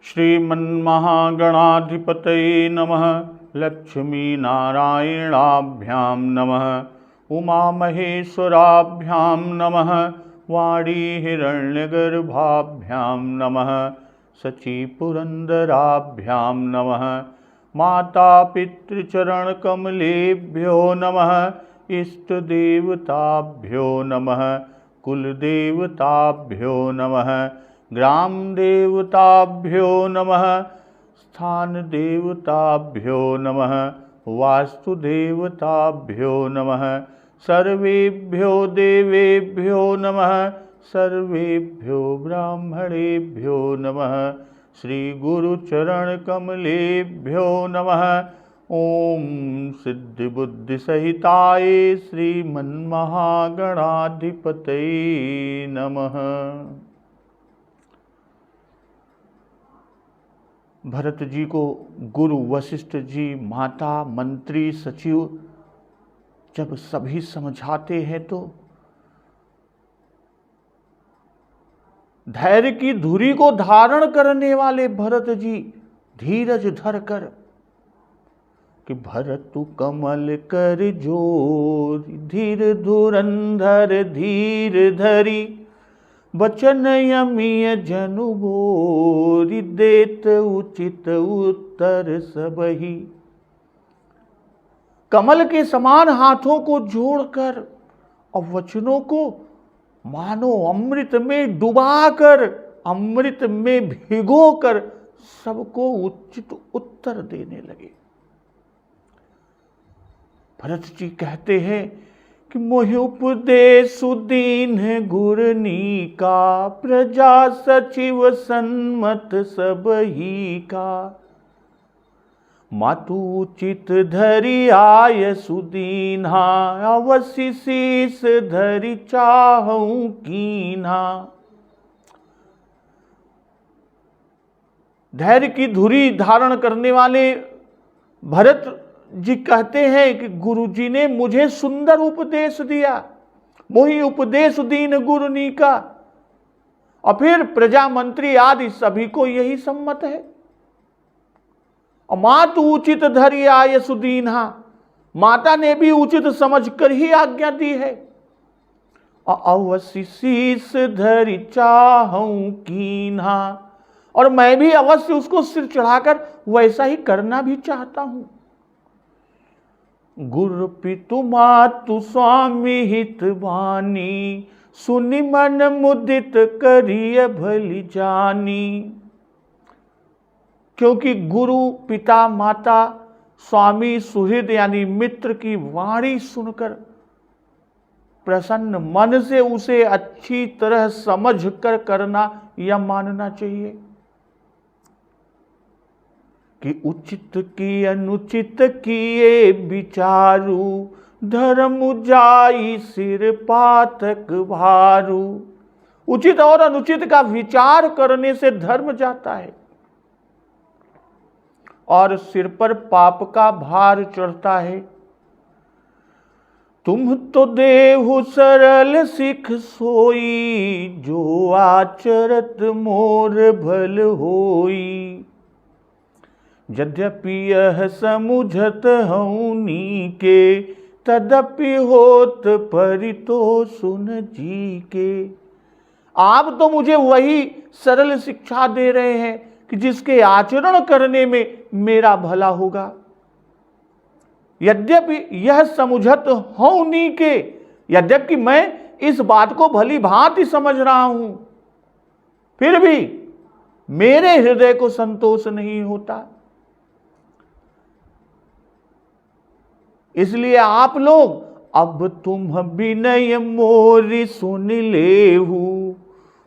श्रीमन्महागणाधिपतये नमः। लक्ष्मीनारायणाभ्यां नमः। उमामहेश्वराभ्यां नमः। वाणीहिरण्यगर्भाभ्यां नमः। शचीपुरन्दराभ्यां नमः। मातापितृचरणकमलेभ्यो नमः। इष्टदेवताभ्यो नमः। कुलदेवताभ्यो नमः। ग्रामदेवताभ्यो नमः। स्थानदेवताभ्यो नमः। वास्तुदेवताभ्यो नमः। सर्वेभ्यो देवेभ्यो नमः। सर्वेभ्यो ब्राह्मणेभ्यो नमः। श्रीगुरुचरणकमलेभ्यो नमः। ओम सिद्धिबुद्धिसहिताय श्रीमन्महागणाधिपतये नमः। भरत जी को गुरु वशिष्ठ जी, माता, मंत्री, सचिव जब सभी समझाते हैं तो धैर्य की धुरी को धारण करने वाले भरत जी धीरज धर कर कि भरत कमल कर जोर, धीर धुरंधर धीर धरी, बचन यमिय जनु बोरि, देत उचित उत्तर सबही। कमल के समान हाथों को जोड़कर और वचनों को मानो अमृत में डुबाकर, अमृत में भिगोकर सबको उचित उत्तर देने लगे। भरत जी कहते हैं कि मोहि उपदेश दीन गुरनी का, प्रजा सचिव सन्मत सबही का। मातु उचित धरि आय सुदीन्हा, अवश्य शीस धरि चाहूं कीन्हा। धैर्य की धुरी धारण करने वाले भरत जी कहते हैं कि गुरु जी ने मुझे सुंदर उपदेश दिया, मोहि उपदेश दीन गुरुनी का। और फिर प्रजा मंत्री आदि सभी को यही सम्मत है। और मातु उचित धरि आय सुदीन्हा, माता ने भी उचित समझकर ही आज्ञा दी है। और अवश्य शीस धरि चाहूं कीन्हा, और मैं भी अवश्य उसको सिर चढ़ाकर वैसा ही करना भी चाहता हूं। गुरु पितु मातु स्वामी हित वाणी, सुनि मन मुदित करिय भली जानी। क्योंकि गुरु पिता माता स्वामी सुहृद यानी मित्र की वाणी सुनकर प्रसन्न मन से उसे अच्छी तरह समझ कर करना या मानना चाहिए कि उचित की अनुचित किए विचारु, धर्म जाई सिर पातक भारू। उचित और अनुचित का विचार करने से धर्म जाता है और सिर पर पाप का भार चढ़ता है। तुम तो देहु सरल सिख सोई, जो आचरत मोर भल होई। यद्यपि यह समुझत हूँ नीके, तदपि होत परितोषुन जी के। आप तो मुझे वही सरल शिक्षा दे रहे हैं कि जिसके आचरण करने में मेरा भला होगा। यद्यपि यह समुझत हूँ नीके, यद्यपि मैं इस बात को भली भांति समझ रहा हूं, फिर भी मेरे हृदय को संतोष नहीं होता। इसलिए आप लोग अब तुम विनय मोरी सुन लेहु,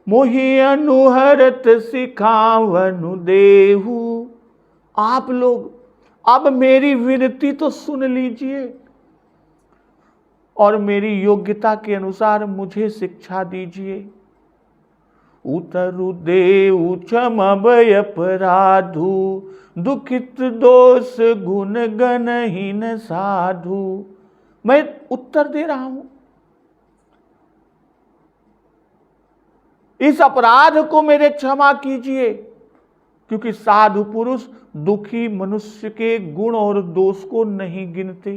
मोहि अनुहरत सिखावनु देहु। आप लोग अब मेरी विनती तो सुन लीजिए और मेरी योग्यता के अनुसार मुझे शिक्षा दीजिए। उतरु देउ क्षमबय अपराधु, दुखित दोष गुण गणहीन साधु। मैं उत्तर दे रहा हूं। इस अपराध को मेरे क्षमा कीजिए क्योंकि साधु पुरुष दुखी मनुष्य के गुण और दोष को नहीं गिनते।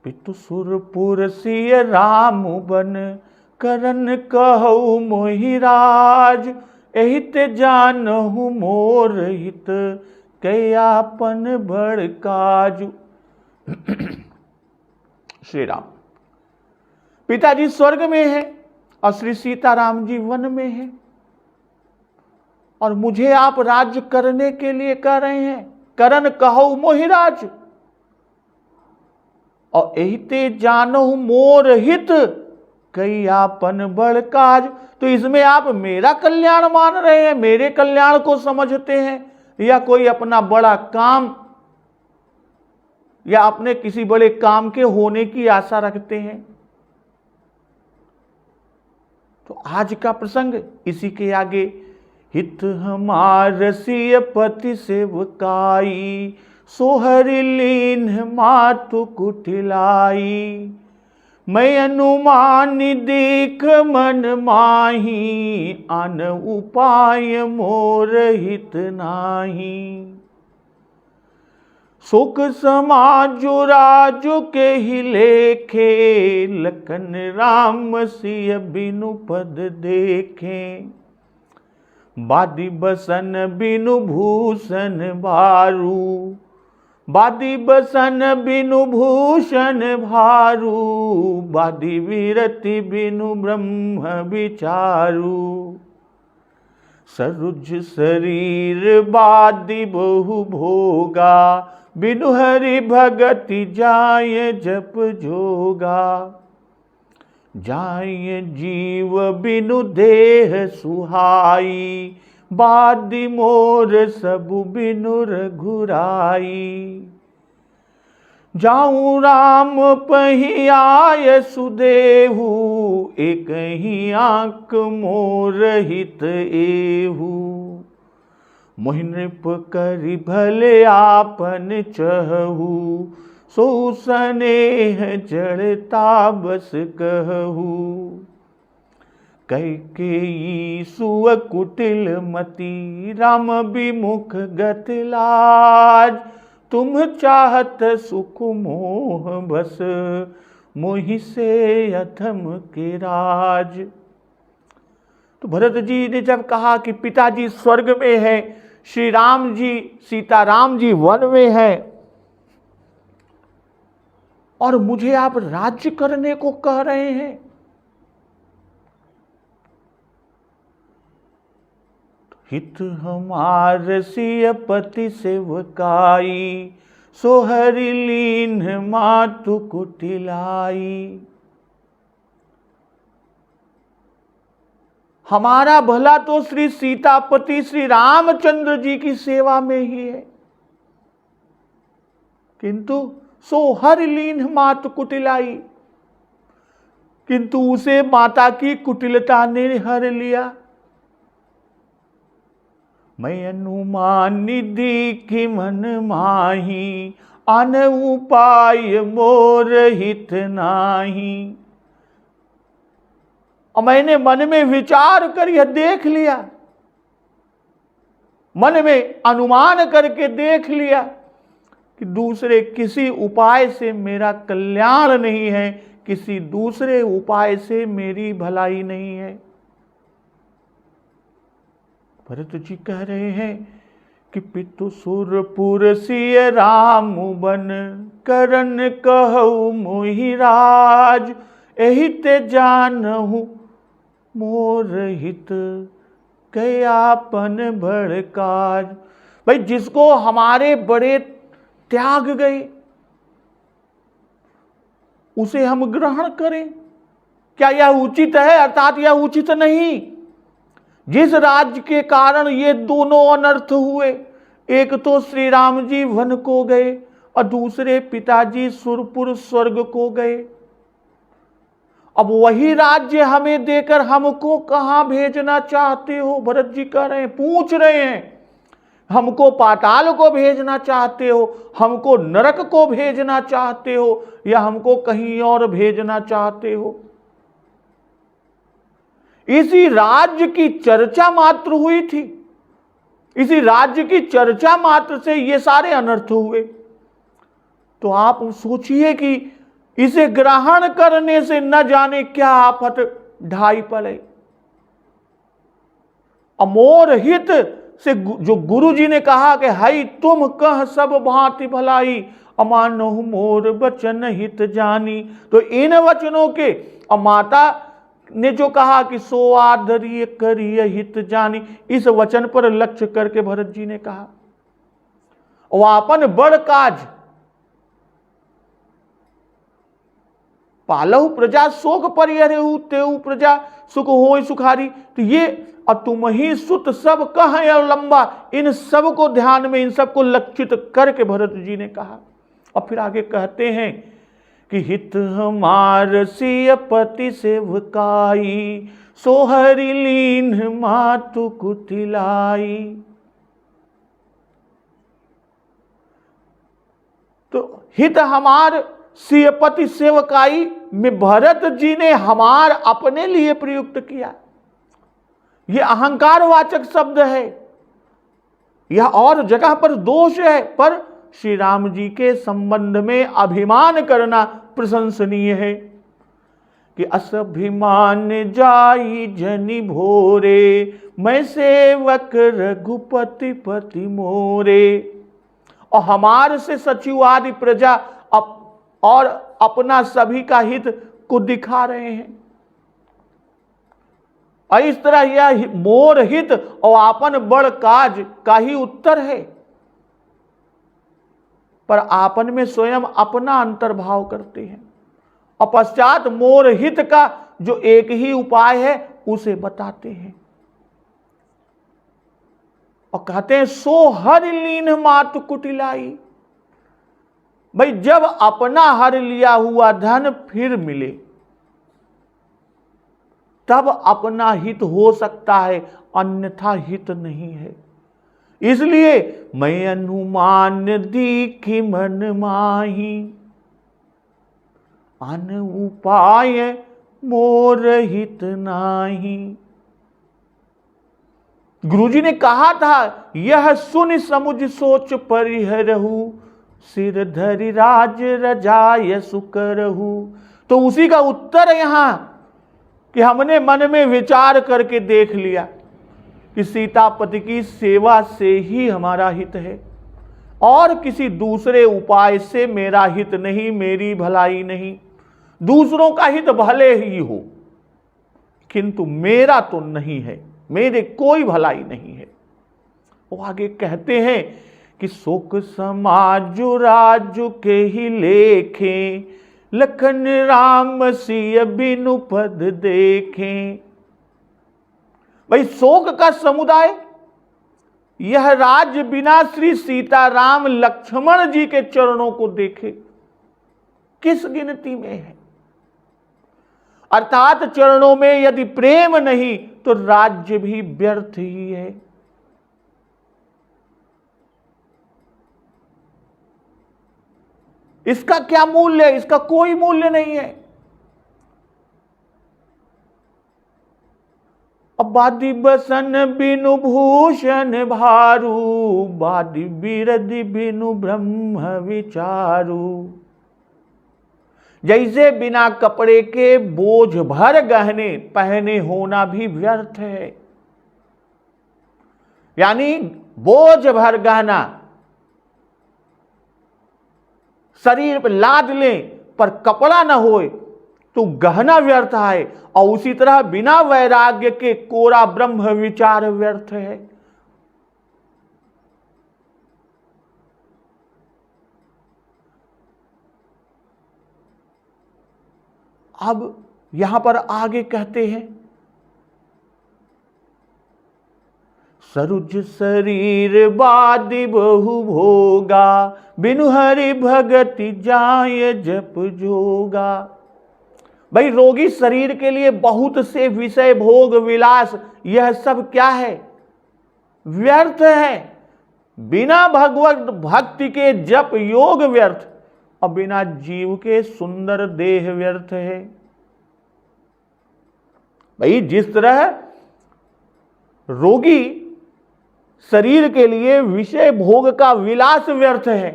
पितु सुरपुर सिय राम बन करन कहु मोहि राज, एहित जानहु मोर हित कयापन बड़ काज। श्री राम, पिताजी स्वर्ग में है और श्री सीताराम जी वन में है, और मुझे आप राज्य करने के लिए कह रहे हैं, करन कहु मोहि राज, और एहिते जानहु मोर हित कयापन बड़ काज। तो इसमें आप मेरा कल्याण मान रहे हैं, मेरे कल्याण को समझते हैं, या कोई अपना बड़ा काम या अपने किसी बड़े काम के होने की आशा रखते हैं। तो आज का प्रसंग इसी के आगे, हित हमार सिय पति सेवकाई, सोहरि लीन मातु कुटिलाई, मैं अनुमान देख मन माही, अन उपाय मोर हित नाही। सुख समाजु राजु के ही लेखे, लखन राम सिय बिनु पद देखे, बादी बसन बिनु भूषण भारू, बादी बसन बिनु भूषण भारू, बादी विरति बिनु ब्रह्म विचारू, सरुज शरीर बादी बहु भोगा, बिनु हरि भगति जाय जप जोगा, जाय जीव बिनु देह सुहाई, बादी मोर सबु बिनु रघुराई, जाऊं राम पही आय सुदेहु, एक ही आंख मोर हित एहू, मोहि नृप करि भले आपन चहु, सो स्नेह जड़ता बस कहू, कैकेयी सुअ कुटिल मति, राम विमुख गति लाज, तुम चाहत सुख मोह बस, मोहि से अधम के राज। तो भरत जी ने जब कहा कि पिताजी स्वर्ग में है, श्री राम जी सीताराम जी वन में है, और मुझे आप राज्य करने को कह रहे हैं, हित हमार सिय पति सेवकाई, सोहरि लीन मातु कुटिलाई। हमारा भला तो श्री सीतापति श्री रामचंद्र जी की सेवा में ही है, किंतु सोहरि लीन मातु कुटिलाई, किंतु उसे माता की कुटिलता ने हर लिया। मैं अनुमान देखी मन माही, अन उपाय मोर हित नाही। और मैंने मन में विचार कर यह देख लिया, मन में अनुमान करके देख लिया कि दूसरे किसी उपाय से मेरा कल्याण नहीं है, किसी दूसरे उपाय से मेरी भलाई नहीं है। भरत जी कह रहे हैं कि पितु सुरपुर सिय राम बन, करन कहु मोहि राज, एहित जानहु मोर हित कयापन बड़ काज। भाई, जिसको हमारे बड़े त्याग गए उसे हम ग्रहण करें, क्या यह उचित है? अर्थात यह उचित नहीं। जिस राज्य के कारण ये दोनों अनर्थ हुए, एक तो श्री राम जी वन को गए और दूसरे पिताजी सुरपुर स्वर्ग को गए। अब वही राज्य हमें देकर हमको कहां भेजना चाहते हो? भरत जी कह रहे हैं, पूछ रहे हैं, हमको पाताल को भेजना चाहते हो, हमको नरक को भेजना चाहते हो, या हमको कहीं और भेजना चाहते हो? इसी राज्य की चर्चा मात्र हुई थी, इसी राज्य की चर्चा मात्र से ये सारे अनर्थ हुए। तो आप सोचिए कि इसे ग्रहण करने से न जाने क्या आफत ढाई पड़े। अमोर हित से जो गुरु जी ने कहा कि हई तुम कह सब भांति भलाई, अमानहु मोर वचन हित जानी, तो इन वचनों के माता ने जो कहा कि सो आदरिय करिय हित जानी, इस वचन पर लक्ष्य करके भरत जी ने कहा वापन बड़ काज पालहु प्रजा शोक परिहरहु, तेऊ प्रजा सुख होय सुखारी। तो ये और तुम ही सुत सब कह लंबा, इन सब को ध्यान में, इन सब को लक्षित करके भरत जी ने कहा। और फिर आगे कहते हैं कि हित हमार सिय पति सेवकाई, सोहरि लीन मातु कुटिलाई। तो हित हमार सियपति सेवकाई में भरत जी ने हमार अपने लिए प्रयुक्त किया। यह अहंकार वाचक शब्द है, यह और जगह पर दोष है, पर श्री राम जी के संबंध में अभिमान करना प्रशंसनीय है कि असभिमान जाई जनि भोरे, मैं सेवक रघुपति पति मोरे। और हमार से सचिव आदि प्रजा और अपना सभी का हित को दिखा रहे हैं। और इस तरह यह मोर हित और आपन बड़ काज का ही उत्तर है, पर आपन में स्वयं अपना अंतर्भाव करते हैं। और पश्चात मोर हित का जो एक ही उपाय है उसे बताते हैं और कहते हैं सो हर लीन मातु कुटिलाई। भाई जब अपना हर लिया हुआ धन फिर मिले तब अपना हित हो सकता है, अन्यथा हित नहीं है। इसलिए मैं अनुमान दीखी मन माही, अन उपाय मोर हित नाही। गुरुजी ने कहा था यह सुन समुझ सोच परिहरहु, सिर धरि राज रजाय सुकरहु। तो उसी का उत्तर यहां कि हमने मन में विचार करके देख लिया कि सीतापति की सेवा से ही हमारा हित है और किसी दूसरे उपाय से मेरा हित नहीं, मेरी भलाई नहीं। दूसरों का हित भले ही हो किंतु मेरा तो नहीं है, मेरे कोई भलाई नहीं है। वो आगे कहते हैं कि शोक समाजु राजु के ही लेखे, लखन राम सिय बिनु पद देखें। भाई शोक का समुदाय यह राज्य बिना श्री सीताराम लक्ष्मण जी के चरणों को देखे किस गिनती में है। अर्थात चरणों में यदि प्रेम नहीं तो राज्य भी व्यर्थ ही है। इसका क्या मूल्य है? इसका कोई मूल्य नहीं है। बादि बसन बिनु भूषण भारू, बादि बिरदि बिनु ब्रह्म विचारू। जैसे बिना कपड़े के बोझ भर गहने पहने होना भी व्यर्थ है, यानी बोझ भर गहना शरीर पर लाद लें पर कपड़ा न होए तो गहना व्यर्थ है। और उसी तरह बिना वैराग्य के कोरा ब्रह्म विचार व्यर्थ है। अब यहां पर आगे कहते हैं सरुज शरीर बादि बहु भोगा, बिनु हरि भगति जाय जप जोगा। भाई रोगी शरीर के लिए बहुत से विषय भोग विलास यह सब क्या है? व्यर्थ है। बिना भगवत भक्ति के जप योग व्यर्थ और बिना जीव के सुंदर देह व्यर्थ है। भाई जिस तरह रोगी शरीर के लिए विषय भोग का विलास व्यर्थ है,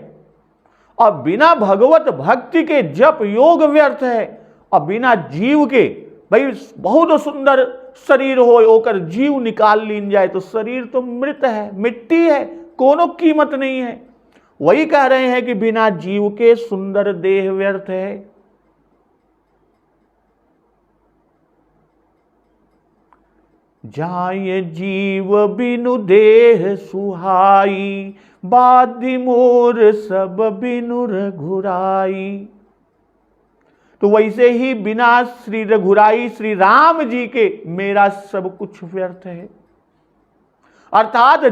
और बिना भगवत भक्ति के जप योग व्यर्थ है, और बिना जीव के भाई बहुत सुंदर शरीर होकर जीव निकाल लीन जाए तो शरीर तो मृत है, मिट्टी है, कोनो कीमत नहीं है। वही कह रहे हैं कि बिना जीव के सुंदर देह व्यर्थ है। जाय जीव बिनु देह सुहाई, बाधि मोर सब बिनु रघुराई। तो वैसे ही बिना श्री रघुराई श्री राम जी के मेरा सब कुछ व्यर्थ है। अर्थात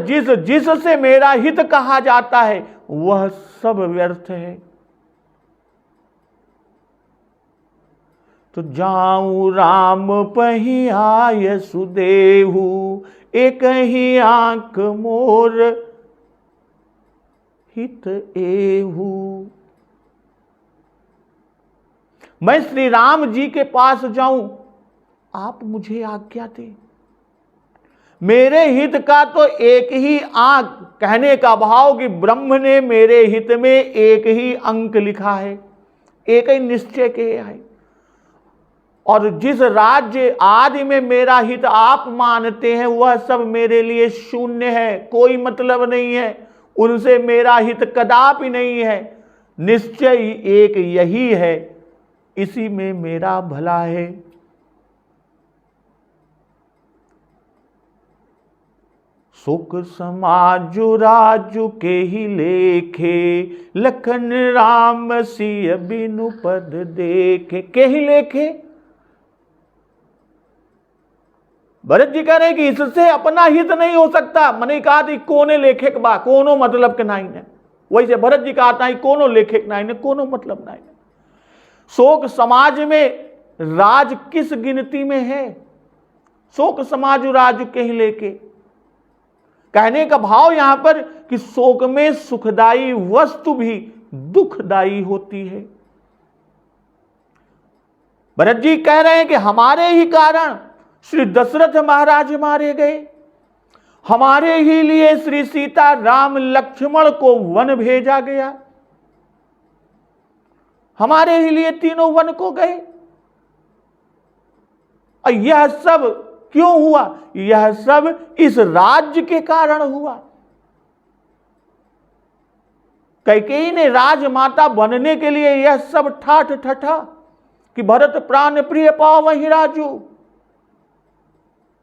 जिस से मेरा हित कहा जाता है वह सब व्यर्थ है। तो जाऊं राम पही आय सुदेहु, एक ही आंख मोर हित एहू। मैं श्री राम जी के पास जाऊं, आप मुझे आज्ञा दें। मेरे हित का तो एक ही आंक, कहने का भाव कि ब्रह्म ने मेरे हित में एक ही अंक लिखा है, एक ही निश्चय किया है। और जिस राज्य आदि में मेरा हित आप मानते हैं वह सब मेरे लिए शून्य है, कोई मतलब नहीं है, उनसे मेरा हित कदापि नहीं है। निश्चय एक यही है, इसी में मेरा भला है। सुख समाजु राजु के ही लेखे, लखन राम सिय बिनु पद देखे। के ही लेखे, भरत जी कह रहे हैं कि इससे अपना हित नहीं हो सकता। मैंने कहा थी कोने लेखे बा, कोनो मतलब के नहीं है। वैसे भरत जी का आता है कोनो लेखे के नहीं, कोनो मतलब नहीं। शोक समाज में राज किस गिनती में है? शोक समाज राजु के ही लेके, कहने का भाव यहां पर कि शोक में सुखदाई वस्तु भी दुखदाई होती है। भरत जी कह रहे हैं कि हमारे ही कारण श्री दशरथ महाराज मारे गए, हमारे ही लिए श्री सीता राम लक्ष्मण को वन भेजा गया, हमारे ही लिए तीनों वन को गए। और यह सब क्यों हुआ? यह सब इस राज्य के कारण हुआ। कैकेयी ने राजमाता बनने के लिए यह सब ठाठ ठठा कि भरत प्राण प्रिय पावहि राजू,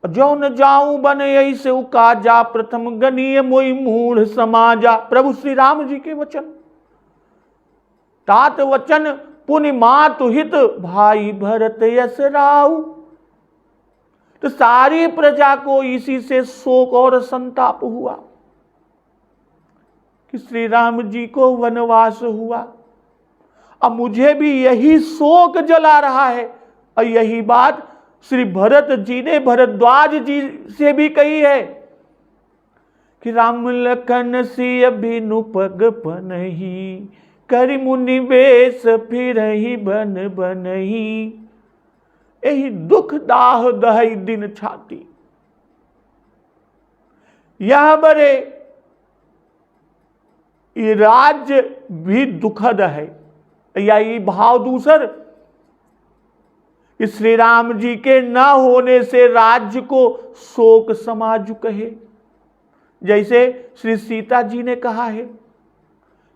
जो न जाऊं बन यही से उकाजा, प्रथम गनीय मोई मूढ़ समाजा। प्रभु श्री राम जी के वचन, तात वचन पुनि मातु हित, भाई भरत यस राऊ। तो सारी प्रजा को इसी से शोक और संताप हुआ कि श्री राम जी को वनवास हुआ। अब मुझे भी यही शोक जला रहा है। और यही बात श्री भरत जी ने भरद्वाज जी से भी कही है कि राम लखन सिय बिनु पग पनहि, करि मुनि वेश फिरहि बन बनहि। यही दुख दाह दहई दिन छाती। यह बरे ये राज्य भी दुखद है। या ये भाव दूसर कि श्री राम जी के न होने से राज्य को शोक समाजु कहे। जैसे श्री सीता जी ने कहा है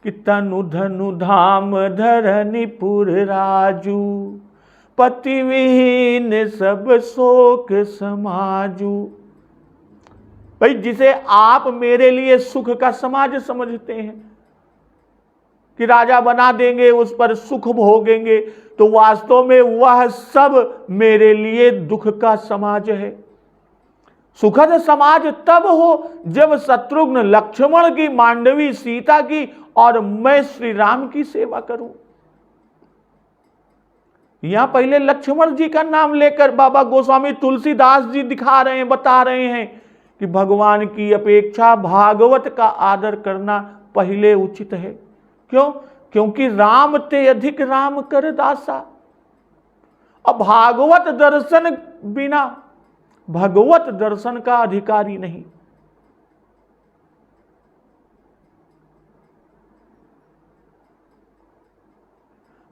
कि तनु धनु धाम धरनीपुर राजू, पति विहीन सब शोक समाजू। भाई जिसे आप मेरे लिए सुख का समाज समझते हैं कि राजा बना देंगे, उस पर सुख भोगेंगे, तो वास्तव में वह सब मेरे लिए दुख का समाज है। सुखद समाज तब हो जब शत्रुघ्न लक्ष्मण की, मांडवी सीता की और मैं श्री राम की सेवा करूं। यहां पहले लक्ष्मण जी का नाम लेकर बाबा गोस्वामी तुलसीदास जी दिखा रहे हैं, बता रहे हैं कि भगवान की अपेक्षा भागवत का आदर करना पहले उचित है। क्यों? क्योंकि राम ते अधिक राम कर दासा। अब भागवत दर्शन बिना भगवत दर्शन का अधिकारी नहीं।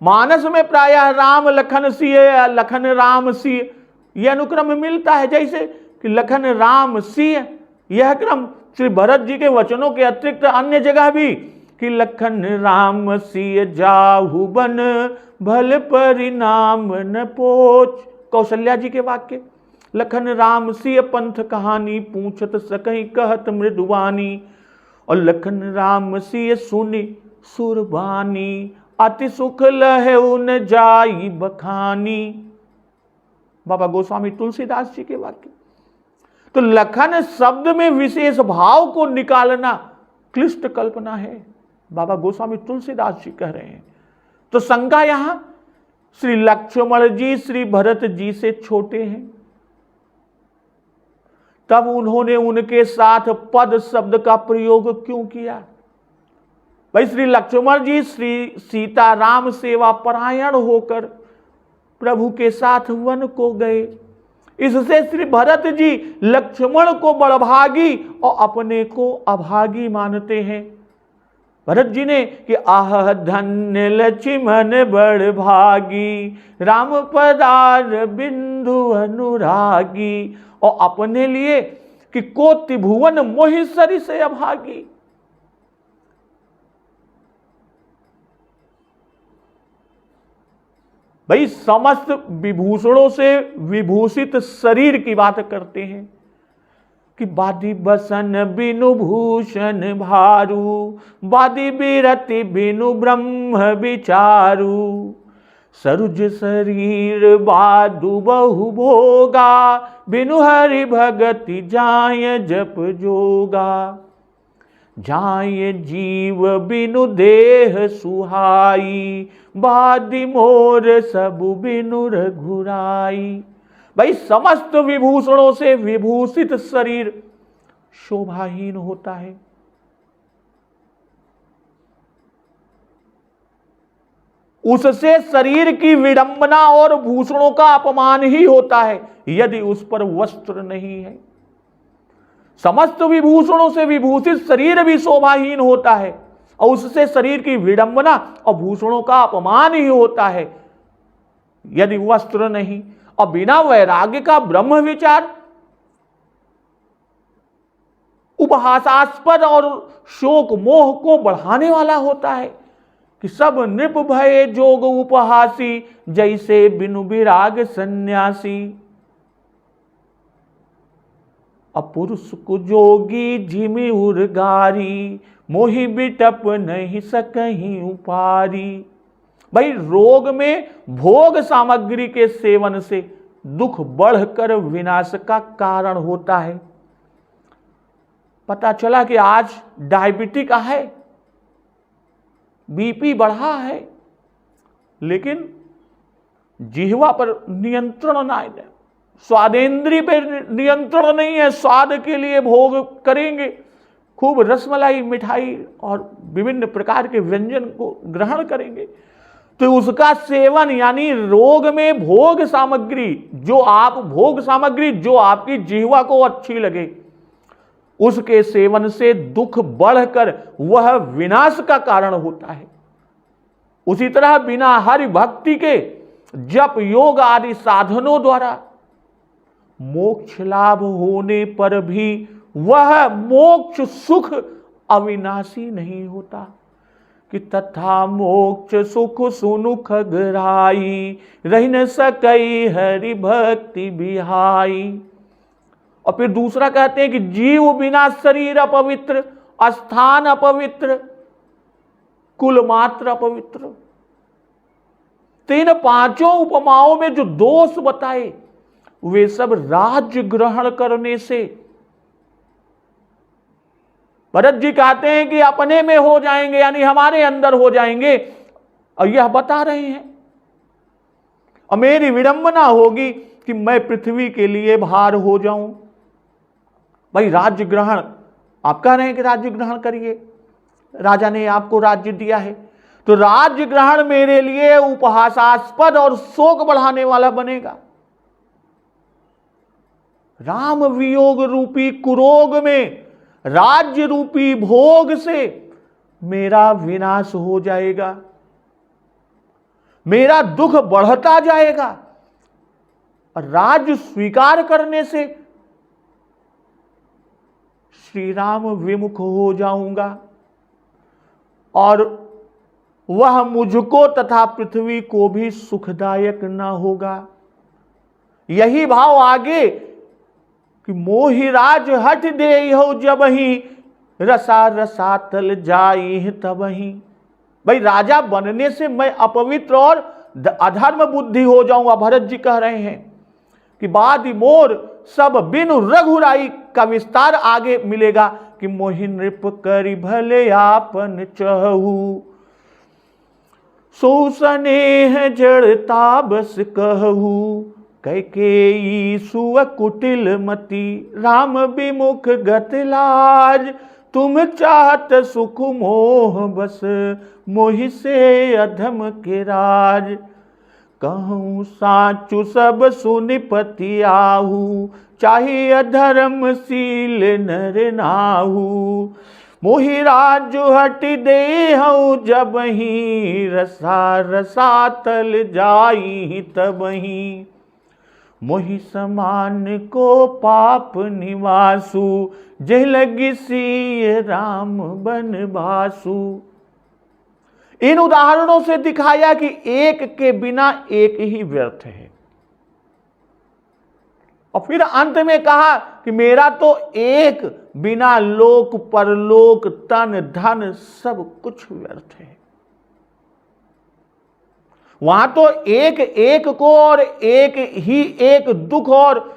मानस में प्रायः राम लखन सिय, लखन राम सिय यह अनुक्रम मिलता है। जैसे कि लखन राम सिय, यह क्रम श्री भरत जी के वचनों के अतिरिक्त अन्य जगह भी कि लखन राम सिय जाहु बन भल परिणाम न पोच, कौशल्या जी के वाक्य। लखन राम सिय पंथ कहानी पूछत सकहीं कहत मृदुवानी, और लखन राम सिय सुनि सुरबानी अति सुख लहे उन जाई बखानी, बाबा गोस्वामी तुलसीदास जी के वाक्य। तो लखन शब्द में विशेष भाव को निकालना क्लिष्ट कल्पना है, बाबा गोस्वामी तुलसीदास जी कह रहे हैं। तो शंका यहां श्री लक्ष्मण जी श्री भरत जी से छोटे हैं, तब उन्होंने उनके साथ पद शब्द का प्रयोग क्यों किया? भाई श्री लक्ष्मण जी श्री सीताराम सेवा परायण होकर प्रभु के साथ वन को गए, इससे श्री भरत जी लक्ष्मण को बड़भागी और अपने को अभागी मानते हैं। भरत जी ने कि आह धन्य लक्ष्मण बड़भागी, राम पदार बिंदु अनुरागी, और अपने लिए कि को त्रिभुवन मोहि सरि से अभागी। भाई समस्त विभूषणों से विभूषित शरीर की बात करते हैं कि बादी बसन बिनु भूषण भारू, बादी बिरति बिनु ब्रह्म विचारू, सरुज शरीर बादु बहु भोगा, बिनु हरि भगति जाय जप जोगा, जाय जीव बिनु देह सुहाई, बादी मोर सबु बिनु रघुराई। भाई समस्त विभूषणों से विभूषित शरीर शोभाहीन होता है। उससे शरीर की विडंबना और भूषणों का अपमान ही होता है यदि उस पर वस्त्र नहीं है। समस्त विभूषणों से विभूषित शरीर भी शोभाहीन होता है और उससे शरीर की विडंबना और भूषणों का अपमान ही होता है यदि वस्त्र नहीं। और बिना वैराग्य का ब्रह्म विचार उपहासास्पद और शोक मोह को बढ़ाने वाला होता है कि सब नृप भय जोग उपहासी, जैसे बिनु विराग सन्यासी। अपुरुष को जोगी झिमि उर्गारी, मोहि बिटप नहीं सकहीं उपारी। भाई रोग में भोग सामग्री के सेवन से दुख बढ़कर विनाश का कारण होता है। पता चला कि आज डायबिटिक है, बीपी बढ़ा है, लेकिन जिह्वा पर नियंत्रण ना है, स्वादेंद्रिय पर नियंत्रण नहीं है। स्वाद के लिए भोग करेंगे, खूब रसमलाई मिठाई और विभिन्न प्रकार के व्यंजन को ग्रहण करेंगे, तो उसका सेवन यानी रोग में भोग सामग्री जो आपकी जिह्वा को अच्छी लगे, उसके सेवन से दुख बढ़कर वह विनाश का कारण होता है। उसी तरह बिना हरि भक्ति के जप योग आदि साधनों द्वारा मोक्ष लाभ होने पर भी वह मोक्ष सुख अविनाशी नहीं होता कि तथा मोक्ष सुख सुनु खगराई, रही न सकई हरि भक्ति बिहाई। और फिर दूसरा कहते हैं कि जीव बिना शरीर अपवित्र, स्थान अपवित्र, कुल मात्र अपवित्र। तो इन पांचों उपमाओं में जो दोष बताए वे सब राज्य ग्रहण करने से, भरत जी कहते हैं कि अपने में हो जाएंगे यानी हमारे अंदर हो जाएंगे, और यह बता रहे हैं। और मेरी विडंबना होगी कि मैं पृथ्वी के लिए भार हो जाऊं। भाई राज्य ग्रहण, आप कह रहे हैं कि राज्य ग्रहण करिए, राजा ने आपको राज्य दिया है, तो राज्य ग्रहण मेरे लिए उपहासास्पद और शोक बढ़ाने वाला बनेगा। राम वियोग रूपी कुरोग में, राज्य रूपी भोग से मेरा विनाश हो जाएगा, मेरा दुख बढ़ता जाएगा। और राज्य स्वीकार करने से श्री राम विमुख हो जाऊंगा और वह मुझको तथा पृथ्वी को भी सुखदायक न होगा। यही भाव आगे कि मोहिराज हट दे हो जब ही, रसा रसातल जाई तब ही। भाई राजा बनने से मैं अपवित्र और अधर्म बुद्धि हो जाऊंगा। भरत जी कह रहे हैं कि बाद मोर सब बिनु रघुराई का विस्तार आगे मिलेगा कि मोहि नृप करि भले आपन चहु, सो स्नेह जड़ता बस कहू, कैकेयी सुअ कुटिल मति, राम विमुख गत लाज, तुम चाहत सुख मोह बस, मोहि से अधम के राज। कहूँ साचु सब सुनिपति आहू, चाहे अधर्मशील नर नाहू, मोहि राज हट दे हूँ जब ही, रसा रसातल जाई तब ही। मोहि समान को पाप निवासु, जह लगी सी राम बनवासु। इन उदाहरणों से दिखाया कि एक के बिना एक ही व्यर्थ है। और फिर अंत में कहा कि मेरा तो एक बिना लोक परलोक तन धन सब कुछ व्यर्थ है। वहां तो एक एक को और एक ही एक दुख, और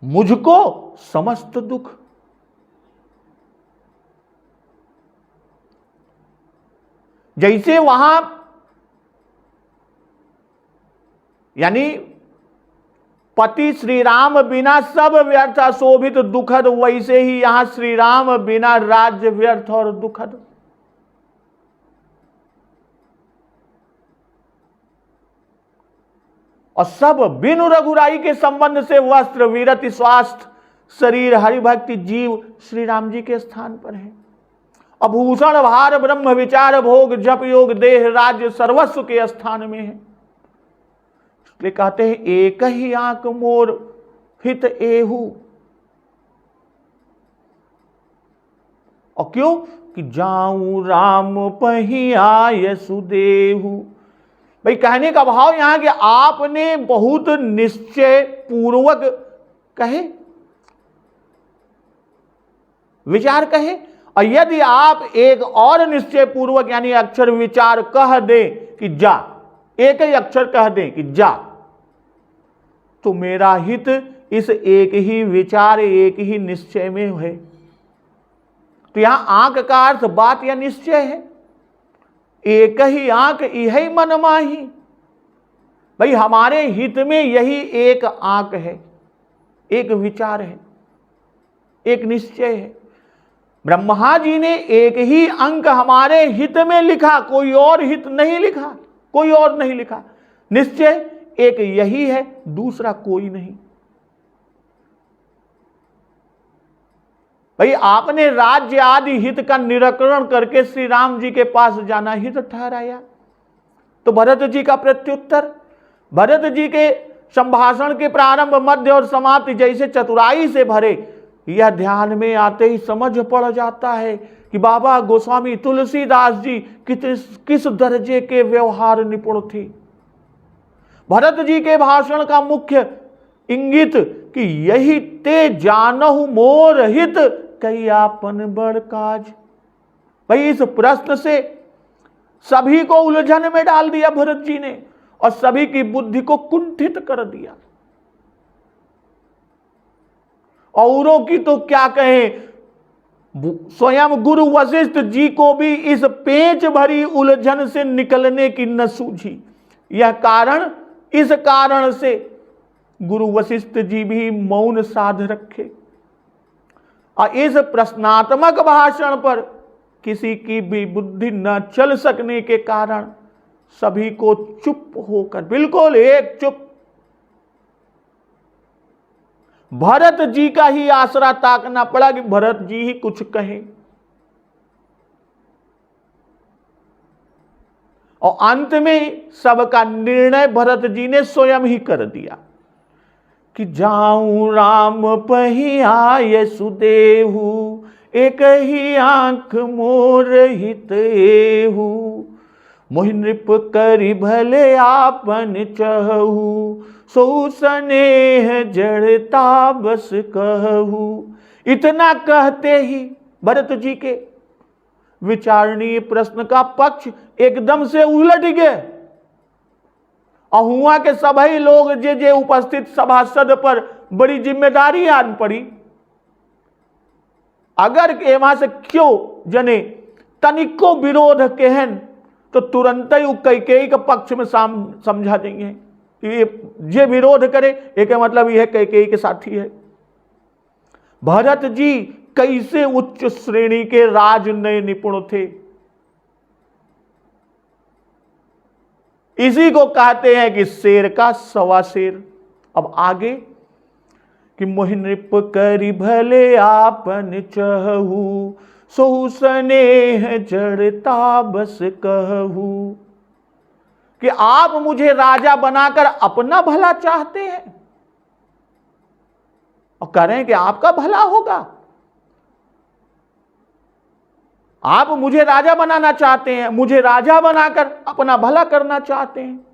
मुझको समस्त दुख। जैसे वहां यानी पति श्री राम बिना सब व्यर्थ अशोभित दुखद, वैसे ही यहां श्री राम बिना राज्य व्यर्थ और दुखद। और सब बिनु रघुराई के संबंध से वस्त्र वीरति स्वास्थ्य शरीर हरिभक्ति जीव श्री राम जी के स्थान पर है। अभूषण भार ब्रह्म विचार भोग जप योग देह राज्य सर्वस्व के स्थान में है। इसलिए कहते हैं एक ही आंख मोर हित एहू। और क्यों कि जाऊं राम पही आय सुदेहू। भाई कहने का भाव यहां कि आपने बहुत निश्चय पूर्वक कहे, विचार कहे, और यदि आप एक और निश्चय पूर्वक यानी अक्षर विचार कह दें कि जा, एक ही अक्षर कह दें कि जा, तो मेरा हित इस एक ही विचार एक ही निश्चय में है। तो यहां आंख का अर्थ बात या निश्चय है। एक ही आंख यही मन माही। भाई हमारे हित में यही एक आंख है, एक विचार है, एक निश्चय है। ब्रह्मा जी ने एक ही अंक हमारे हित में लिखा, कोई और हित नहीं लिखा, कोई और नहीं लिखा। निश्चय एक यही है, दूसरा कोई नहीं। भाई आपने राज्य आदि हित का निराकरण करके श्री राम जी के पास जाना हित ठहराया। तो भरत जी का प्रत्युत्तर, भरत जी के संभाषण के प्रारंभ मध्य और समाप्ति जैसे चतुराई से भरे, यह ध्यान में आते ही समझ पड़ जाता है कि बाबा गोस्वामी तुलसीदास जी किस दर्जे के व्यवहार निपुण थे। भरत जी के भाषण का मुख्य इंगित कि यही ते जानहु मोर हित कई आपन बड़ काज। भाई इस प्रश्न से सभी को उलझन में डाल दिया भरत जी ने और सभी की बुद्धि को कुंठित कर दिया। औरों की तो क्या कहें, स्वयं गुरु वशिष्ठ जी को भी इस पेच भरी उलझन से निकलने की न सूझी। यह कारण, इस कारण से गुरु वशिष्ठ जी भी मौन साध रखे और इस प्रश्नात्मक भाषण पर किसी की भी बुद्धि न चल सकने के कारण सभी को चुप होकर, बिल्कुल एक चुप भरत जी का ही आसरा ताकना पड़ा कि भरत जी ही कुछ कहें। और अंत में सबका निर्णय भरत जी ने स्वयं ही कर दिया कि जाऊं राम पहिया यशुदेहु, एक ही आंख मोर हित एहु, मोहि नृप करि भले आपन चहु, सो स्नेह जड़ता बस कहू। इतना कहते ही भरत जी के विचारणीय प्रश्न का पक्ष एकदम से उलट गए और हुआ के सभी लोग जे जे उपस्थित सभासद पर बड़ी जिम्मेदारी आन पड़ी। अगर के वहां से क्यों जने तनिको विरोध कहन तो तुरंत ही कैकेयी के पक्ष में समझा देंगे कि ये विरोध करे, एक मतलब यह कैकेयी के साथी है। भरत जी कैसे उच्च श्रेणी के राजनय निपुण थे, इसी को कहते हैं कि शेर का सवा शेर। अब आगे कि मोहि नृप करि भले आपन चहु, सो स्नेह जड़ता बस कहू। कि आप मुझे राजा बनाकर अपना भला चाहते हैं और कह रहे हैं कि आपका भला होगा। आप मुझे राजा बनाना चाहते हैं, मुझे राजा बनाकर अपना भला करना चाहते हैं।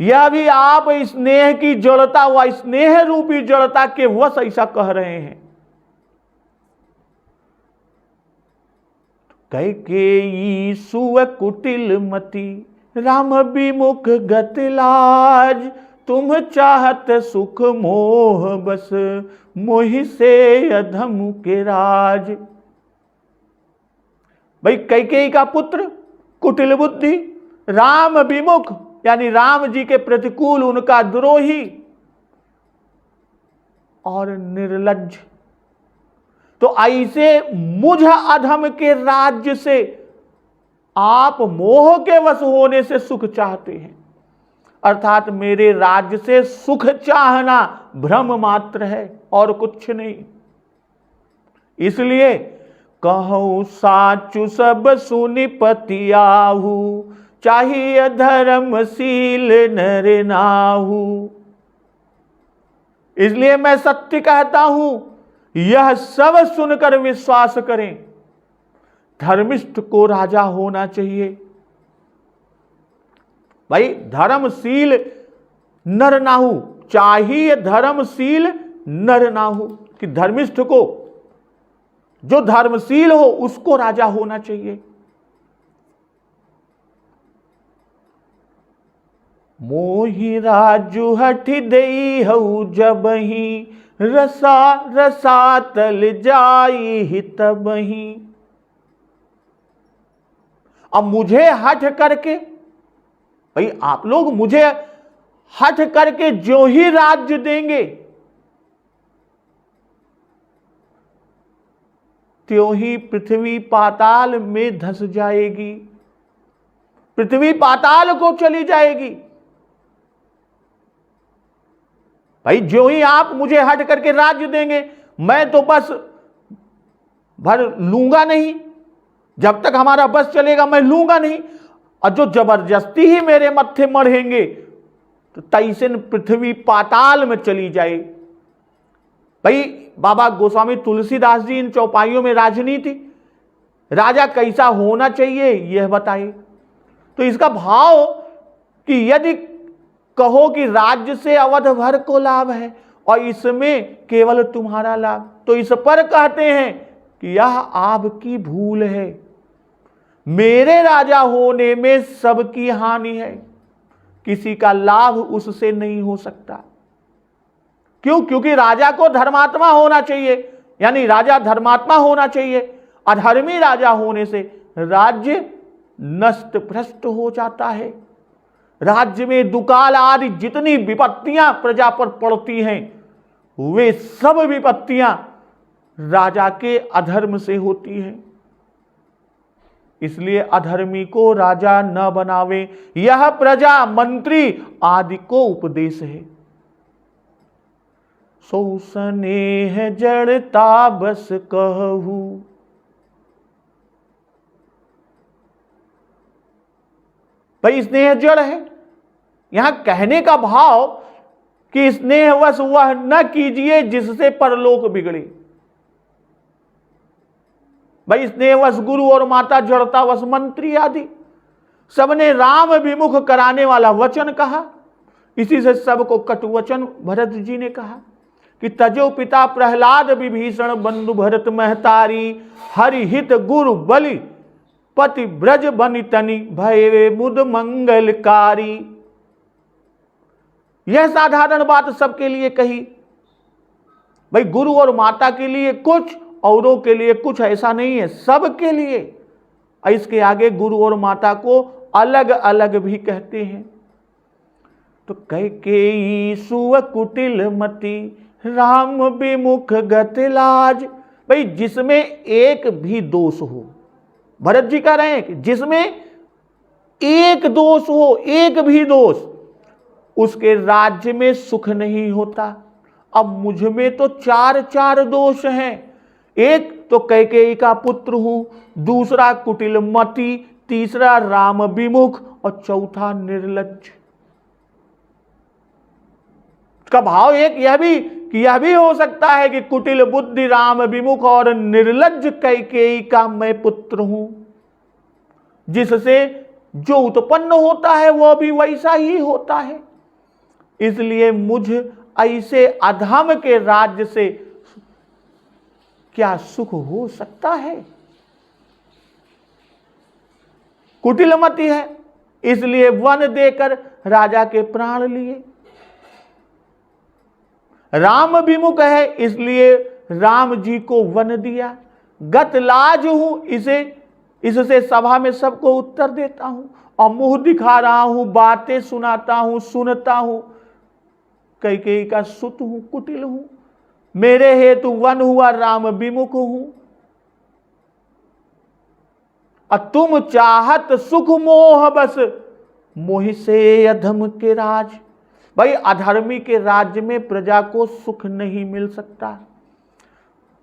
यह भी आप स्नेह की जड़ता व स्नेह रूपी जड़ता के वश ऐसा कह रहे हैं। कैकेयी सुव कुटिल मति, राम विमुख गत लाज, तुम चाहत सुख मोह बस, मोहि से अधम के राज। भाई कैकेयी का पुत्र कुटिल बुद्धि, राम विमुख यानी राम जी के प्रतिकूल, उनका द्रोही और निर्लज्ज। तो ऐसे मुझ अधम के राज्य से आप मोह के वश होने से सुख चाहते हैं, अर्थात मेरे राज्य से सुख चाहना भ्रम मात्र है और कुछ नहीं। इसलिए कहूं साचु सब सुनि पति आहू, चाहिए धर्मशील नर नाहू। इसलिए मैं सत्य कहता हूं, यह सब सुनकर विश्वास करें, धर्मिष्ठ को राजा होना चाहिए। भाई धर्मशील नर नाहू, चाहिए धर्मशील नर नाहू, कि धर्मिष्ठ को, जो धर्मशील हो उसको राजा होना चाहिए। मोहि राजु हठ देई हऊ, जब ही रसा रसातल जाई तबही। अब मुझे हठ करके, भाई आप लोग मुझे हठ करके जो ही राज्य देंगे त्यों ही पृथ्वी पाताल में धंस जाएगी, पृथ्वी पाताल को चली जाएगी। भाई जो ही आप मुझे हट करके राज्य देंगे, मैं तो बस भर लूंगा नहीं, जब तक हमारा बस चलेगा मैं लूंगा नहीं। और जो जबरदस्ती ही मेरे मत्थे मढ़ेंगे तो तैसन पृथ्वी पाताल में चली जाए। भाई बाबा गोस्वामी तुलसीदास जी इन चौपाइयों में राजनीति, राजा कैसा होना चाहिए यह बताए। तो इसका भाव कि यदि कहो कि राज्य से अवध भर को लाभ है और इसमें केवल तुम्हारा लाभ, तो इस पर कहते हैं कि यह आपकी भूल है। मेरे राजा होने में सबकी हानि है, किसी का लाभ उससे नहीं हो सकता। क्यों? क्योंकि राजा को धर्मात्मा होना चाहिए, यानी राजा धर्मात्मा होना चाहिए। अधर्मी राजा होने से राज्य नष्ट भ्रष्ट हो जाता है। राज्य में दुकाल आदि जितनी विपत्तियां प्रजा पर पड़ती हैं, वे सब विपत्तियां राजा के अधर्म से होती हैं। इसलिए अधर्मी को राजा न बनावे, यह प्रजा मंत्री आदि को उपदेश है। सो स्नेह जड़ता बस कहू। भाई स्नेह जड़ है, यहां कहने का भाव कि स्नेहवश वह न कीजिए जिससे परलोक बिगड़े। भाई स्नेहवश गुरु और माता, जड़तावश मंत्री आदि सबने राम विमुख कराने वाला वचन कहा। इसी से सबको कटुवचन भरत जी ने कहा कि तजो पिता प्रहलाद विभीषण बंधु भरत महतारी, हरि हित गुरु बलि पति ब्रज बनि तनि भय मुद मंगलकारी। यह साधारण बात सबके लिए कही। भाई गुरु और माता के लिए कुछ, औरों के लिए कुछ, ऐसा नहीं है, सबके लिए। इसके आगे गुरु और माता को अलग अलग भी कहते हैं। तो कैकेयी सुव कुटिल मति, राम विमुख गत लाज। भाई जिसमें एक भी दोष हो, भरत जी कह रहे हैं कि जिसमें एक दोष हो, एक भी दोष, उसके राज्य में सुख नहीं होता। अब मुझ में तो चार चार दोष हैं। एक तो कैकेयी का पुत्र हूं, दूसरा कुटिल मति, तीसरा राम विमुख और चौथा निर्लज्ज। का भाव एक यह भी हो सकता है कि कुटिल बुद्धि, राम विमुख और निर्लज्ज कैकेयी का मैं पुत्र हूं, जिससे जो उत्पन्न होता है वह भी वैसा ही होता है। इसलिए मुझ ऐसे अधम के राज्य से क्या सुख हो सकता है। कुटिलमती है, इसलिए वन देकर राजा के प्राण लिए। राम विमुख है, इसलिए राम जी को वन दिया। गत लाज हूं, इससे सभा में सबको उत्तर देता हूं और मुंह दिखा रहा हूं, बातें सुनाता हूं, सुनता हूं। कैकेयी का सुत हूं, कुटिल हूं, मेरे हेतु वन हुआ, राम विमुख हूं। और तुम चाहत सुख मोह बस, मोह से अधम के राज। भाई अधर्मी के राज्य में प्रजा को सुख नहीं मिल सकता।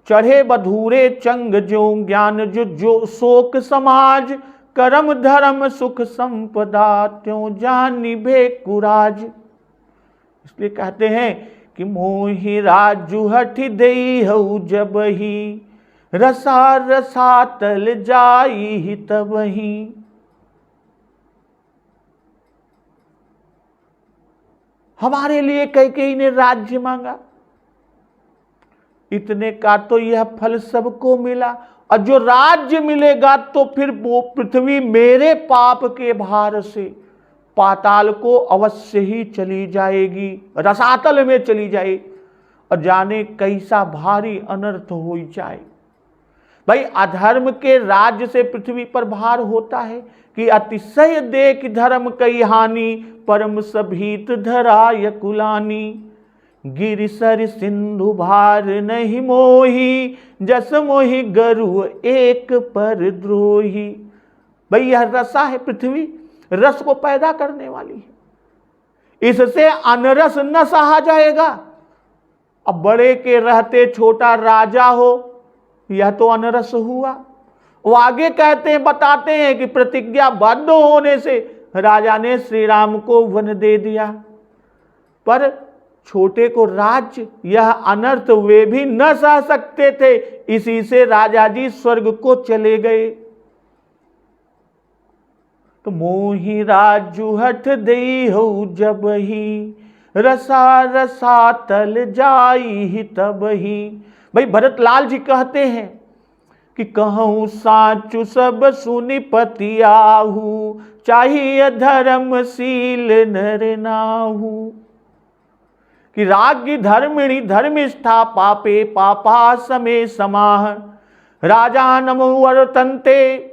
चढ़े बधूरे चंग जो ज्ञान जो शोक समाज, करम धर्म सुख संपदा त्यों जानी बेकुराज। इसलिए कहते हैं कि मोहि राजु हठ देई हऊ जब ही, रसा रसा तल जाई तब ही। हमारे लिए कैकेयी ने राज्य मांगा, इतने का तो यह फल सबको मिला। और जो राज्य मिलेगा तो फिर वो पृथ्वी मेरे पाप के भार से पाताल को अवश्य ही चली जाएगी, रसातल में चली जाए, और जाने कैसा भारी अनर्थ हो जाए। भाई अधर्म के राज्य से पृथ्वी पर भार होता है कि अतिशय देख धर्म कई हानि, परम सभीत धराय कुलानी। गिरि सर सिंधु भार नहीं मोही, जस मोहि गरु एक पर द्रोही। भाई यह रसा है, पृथ्वी रस को पैदा करने वाली है, इससे अनरस न सहा जाएगा। अब बड़े के रहते छोटा राजा हो, यह तो अनरस हुआ। वो आगे कहते हैं, बताते हैं कि प्रतिज्ञाबद्ध होने से राजा ने श्री राम को वन दे दिया, पर छोटे को राज्य, यह अनर्थ वे भी न सह सकते थे। इसी से राजा जी स्वर्ग को चले गए। तो मोहि राजु हठ देई हो जब ही, रसा रसा तल जाई तब ही। भाई भरतलाल जी कहते हैं कि कहूं साचु सब सुनि पति आहू, चाहिए धर्मशील नर नाहू। कि राज्ञ धर्मिणी धर्मिष्ठा, पापे पापा समे समाह। राजा नमो वर्तन्ते,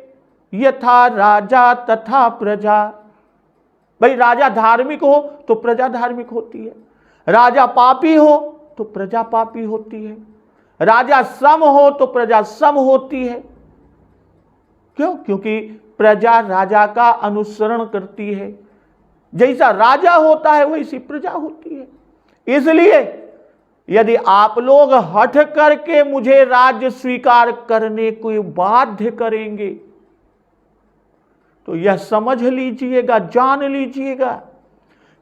यथा राजा तथा प्रजा। भाई राजा धार्मिक हो तो प्रजा धार्मिक होती है, राजा पापी हो तो प्रजा पापी होती है, राजा सम हो तो प्रजा सम होती है। क्यों? क्योंकि प्रजा राजा का अनुसरण करती है, जैसा राजा होता है वैसी प्रजा होती है। इसलिए यदि आप लोग हठ करके मुझे राज्य स्वीकार करने को बाध्य करेंगे तो यह समझ लीजिएगा, जान लीजिएगा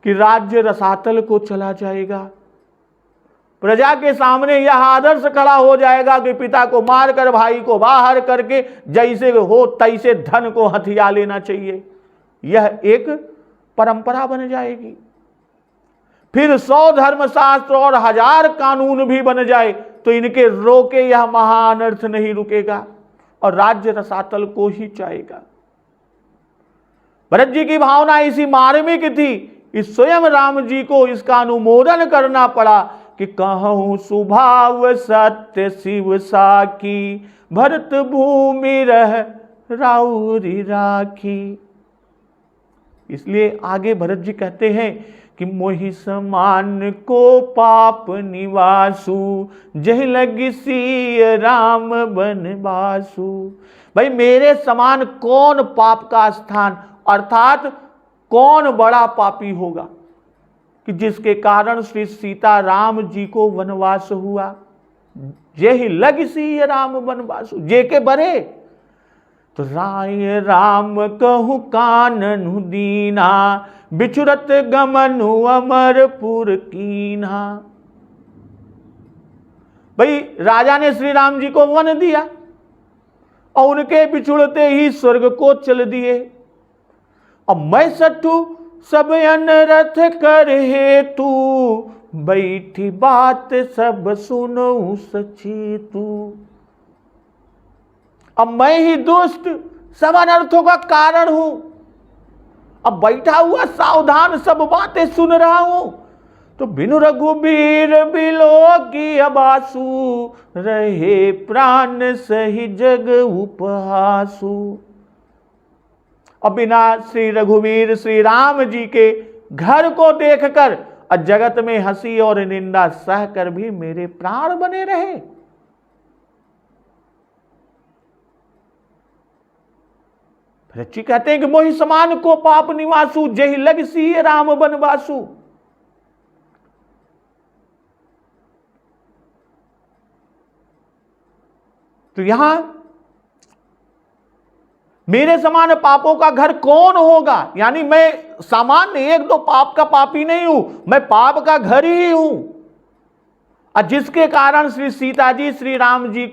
कि राज्य रसातल को चला जाएगा। प्रजा के सामने यह आदर्श खड़ा हो जाएगा कि पिता को मारकर भाई को बाहर करके जैसे हो तैसे धन को हथिया लेना चाहिए। यह एक परंपरा बन जाएगी। फिर 100 धर्मशास्त्र और 1000 कानून भी बन जाए तो इनके रोके यह महाअनर्थ नहीं रुकेगा और राज्य रसातल को ही जाएगा। भरत जी की भावना इसी मार्मिक थी। इस स्वयं राम जी को इसका अनुमोदन करना पड़ा कि कहूं सुभाव सत्य शिव साकी, भरत भूमि रह राउरी राखी। इसलिए आगे भरत जी कहते हैं कि मोहि समान को पाप निवासु, जह लगी सी राम बनवासु। भाई मेरे समान कौन पाप का स्थान अर्थात कौन बड़ा पापी होगा कि जिसके कारण श्री सीता राम जी को वनवास हुआ। जय लग सी राम वनवासु, जे के बरे तो राय राम कहु काननु दीना, बिछुरत गमनु अमरपुर कीन्हा। भाई राजा ने श्री राम जी को वन दिया और उनके बिछुड़ते ही स्वर्ग को चल दिए। अब मैं सठू सब अनरथ कर हेतु, बैठी बात सब सुनो सची तू। अब मैं ही दुष्ट सब अनर्थों का कारण हूं। अब बैठा हुआ सावधान सब बातें सुन रहा हूं तो बिनु रघुबीर बिलो की अबासु, रहे प्राण सही जग उपहासु। अब बिना श्री रघुवीर श्री राम जी के घर को देखकर जगत में हंसी और निंदा सहकर भी मेरे प्राण बने रहे। रची कहते हैं कि मोहि समान को पाप निवासु, जहि लग सी राम बनवासु। तो यहां मेरे समान पापों का घर कौन होगा, यानी मैं सामान्य 1-2 पाप का पापी नहीं हूं, मैं पाप का घर ही हूं। और जिसके कारण श्री सीता जी श्री राम जी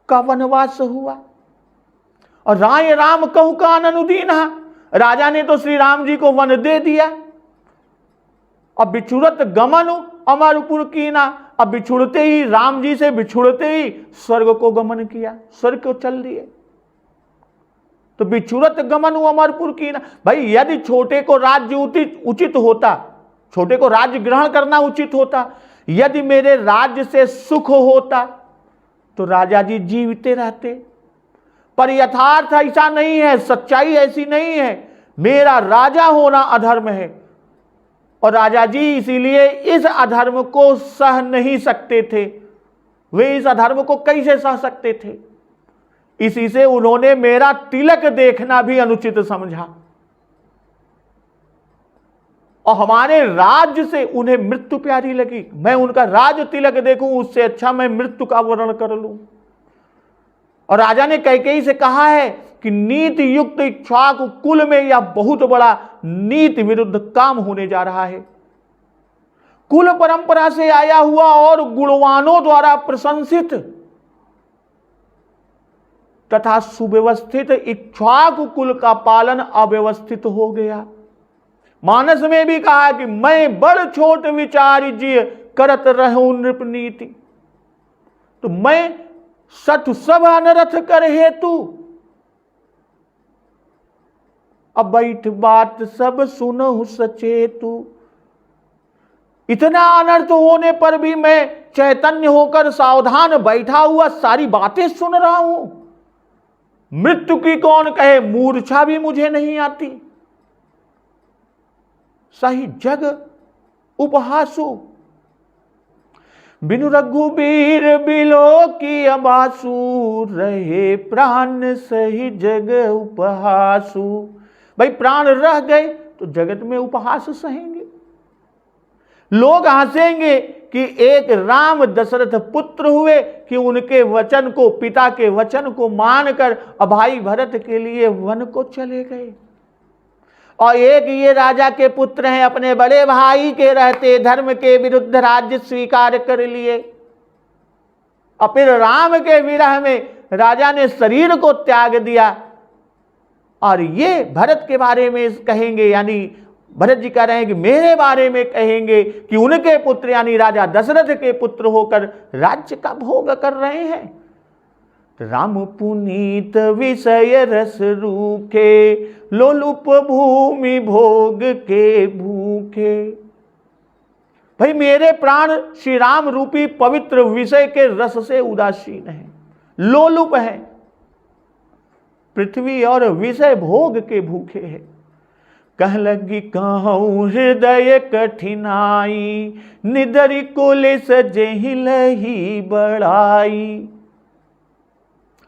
का वनवास हुआ। और राय राम कहु काननु दीन्हा, राजा ने तो श्री राम जी को वन दे दिया। अब बिछुड़त गमनु अमरपुर कीना, अब बिछुड़ते ही राम जी से बिछुड़ते ही स्वर्ग को गमन किया, स्वर्ग को चल दिए। तो बिछुड़त गमनु अमरपुर कीना। भाई यदि छोटे को राज्य उचित होता, छोटे को राज्य ग्रहण करना उचित होता, यदि मेरे राज्य से सुख होता तो राजा जी जीविते रहते। पर यथार्थ ऐसा नहीं है, सच्चाई ऐसी नहीं है। मेरा राजा होना अधर्म है और राजा जी इसीलिए इस अधर्म को सह नहीं सकते थे। वे इस अधर्म को कैसे सह सकते थे? इसी से उन्होंने मेरा तिलक देखना भी अनुचित समझा और हमारे राज्य से उन्हें मृत्यु प्यारी लगी। मैं उनका राज तिलक देखूं उससे अच्छा मैं मृत्यु का वर्ण कर लूं। और राजा ने कैकेयी से कहा है कि नीति युक्त इक्ष्वाकु कुल में यह बहुत बड़ा नीति विरुद्ध काम होने जा रहा है। कुल परंपरा से आया हुआ और गुणवानों द्वारा प्रशंसित तथा सुव्यवस्थित इक्ष्वाकु कुल का पालन अव्यवस्थित हो गया। मानस में भी कहा कि मैं बड़ छोट विचार जिय करत रहूं नृप नीति। तो मैं सठ सब अनरथ कर हेतु, अब बैठ बात सब सुनहु सचेतु। इतना अनर्थ होने पर भी मैं चैतन्य होकर सावधान बैठा हुआ सारी बातें सुन रहा हूं। मृत्यु की कौन कहे, मूर्छा भी मुझे नहीं आती। सही जग उपहासु, बिनु रघुबीर बिलो की अबासु, रहे प्राण सही जग उपहासु। भाई प्राण रह गए तो जगत में उपहास सहेंगे, लोग हंसेंगे कि एक राम दशरथ पुत्र हुए कि उनके वचन को, पिता के वचन को मानकर भाई भरत के लिए वन को चले गए। और एक ये राजा के पुत्र हैं, अपने बड़े भाई के रहते धर्म के विरुद्ध राज्य स्वीकार कर लिए, और फिर राम के विरह में राजा ने शरीर को त्याग दिया। और ये भरत के बारे में कहेंगे, यानी भरत जी कह रहे हैं कि मेरे बारे में कहेंगे कि उनके पुत्र यानी राजा दशरथ के पुत्र होकर राज्य का भोग कर रहे हैं। राम पुनीत विषय रस रूखे, लोलुप भूमि भोग के भूखे। भाई मेरे प्राण श्री राम रूपी पवित्र विषय के रस से उदासीन हैं, लोलुप हैं, पृथ्वी और विषय भोग के भूखे हैं। कह लगी कहूँ हृदय कठिनाई, निदरी कुलिस जेहि लही बढ़ाई।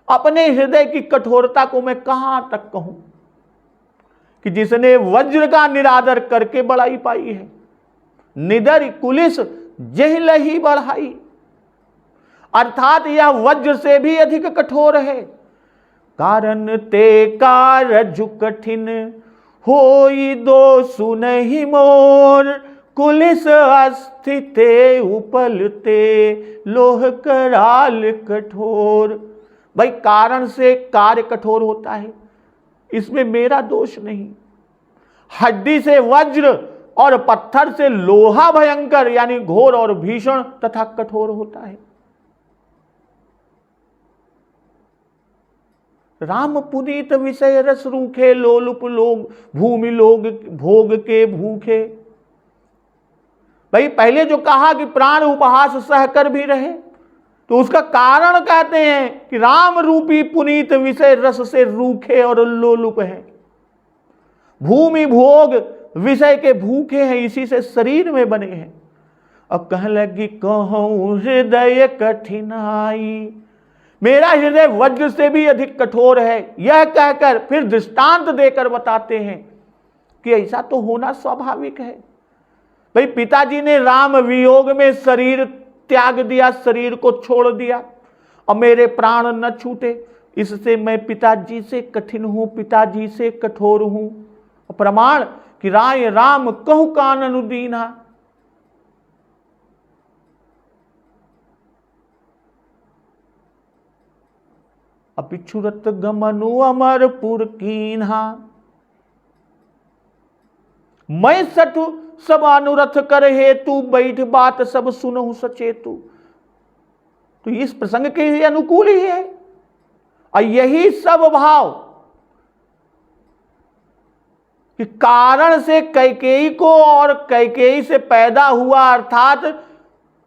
अपने हृदय की कठोरता को मैं कहां तक कहूं कि जिसने वज्र का निरादर करके बड़ाई पाई है। निदर कुलिस जेहि लही बढ़ाई, अर्थात यह वज्र से भी अधिक कठोर है। कारण ते कारज कठिन, होई दो सुनहि मोर, कुलिस अस्थिते उपलते, लोह कराल कठोर। भाई कारण से कार्य कठोर होता है, इसमें मेरा दोष नहीं। हड्डी से वज्र और पत्थर से लोहा भयंकर यानी घोर और भीषण तथा कठोर होता है। राम पुनीत विषय रस रूखे, लोलुप लोग भूमि लोग भोग के भूखे। भाई पहले जो कहा कि प्राण उपहास सहकर भी रहे, तो उसका कारण कहते हैं कि राम रूपी पुनीत विषय रस से रूखे और लोलुप हैं, भूमि भोग विषय के भूखे हैं, इसी से शरीर में बने हैं। और कह लगी कहूँ हृदय कठिनाई, मेरा हृदय वज्र से भी अधिक कठोर है। यह कहकर फिर दृष्टांत देकर बताते हैं कि ऐसा तो होना स्वाभाविक है। भाई पिताजी ने राम वियोग में शरीर त्याग दिया, शरीर को छोड़ दिया, और मेरे प्राण न छूटे, इससे मैं पिताजी से कठिन हूं, पिताजी से कठोर हूं। प्रमाण कि राय राम कहु कानन दीना। अपिछुरत गमनु अमरपुर कीन्हा, मैं सठु सब अनुरथ कर हेतु, बैठ बात सब सुनहु सचेतु। तो इस प्रसंग के अनुकूल ही है। और यही सब भाव कि कारण से कैकेयी को और कैकेयी से पैदा हुआ, अर्थात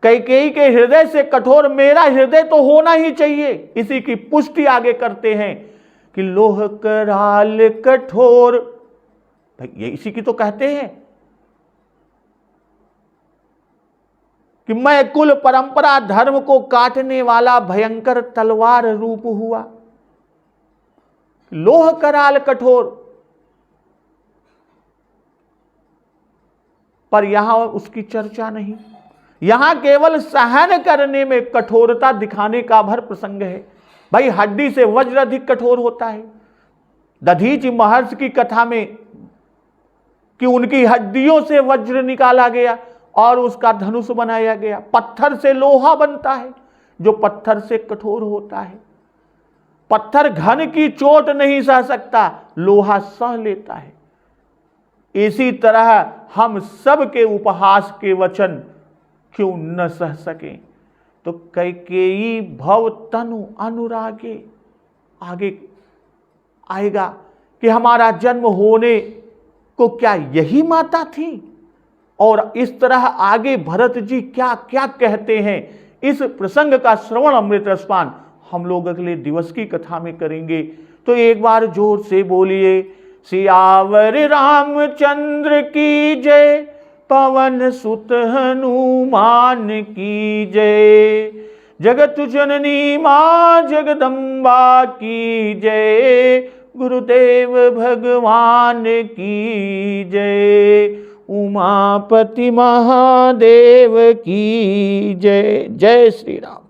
कैकेयी के हृदय से कठोर मेरा हृदय तो होना ही चाहिए, इसी की पुष्टि आगे करते हैं कि लोह कराल कठोर। भाई ये इसी की तो कहते हैं कि मैं कुल परंपरा धर्म को काटने वाला भयंकर तलवार रूप हुआ। लोह कराल कठोर, पर यहां उसकी चर्चा नहीं। यहां केवल सहन करने में कठोरता दिखाने का भर प्रसंग है। भाई हड्डी से वज्र अधिक कठोर होता है। दधीचि महर्षि की कथा में कि उनकी हड्डियों से वज्र निकाला गया और उसका धनुष बनाया गया। पत्थर से लोहा बनता है जो पत्थर से कठोर होता है। पत्थर घन की चोट नहीं सह सकता, लोहा सह लेता है। इसी तरह हम सब के उपहास के वचन क्यों न सह सकें। तो कैकेयी भव तनु अनुरागे, आगे आएगा कि हमारा जन्म होने को क्या यही माता थी। और इस तरह आगे भरत जी क्या क्या कहते हैं, इस प्रसंग का श्रवण अमृत रसपान हम लोग अगले दिवस की कथा में करेंगे। तो एक बार जोर से बोलिए, सियावर रामचंद्र की जय, पवन सुत हनुमान की जय, जगत जननी मां जगदम्बा की जय, गुरुदेव भगवान की जय। उमापति महादेव की जय। जय श्री राम।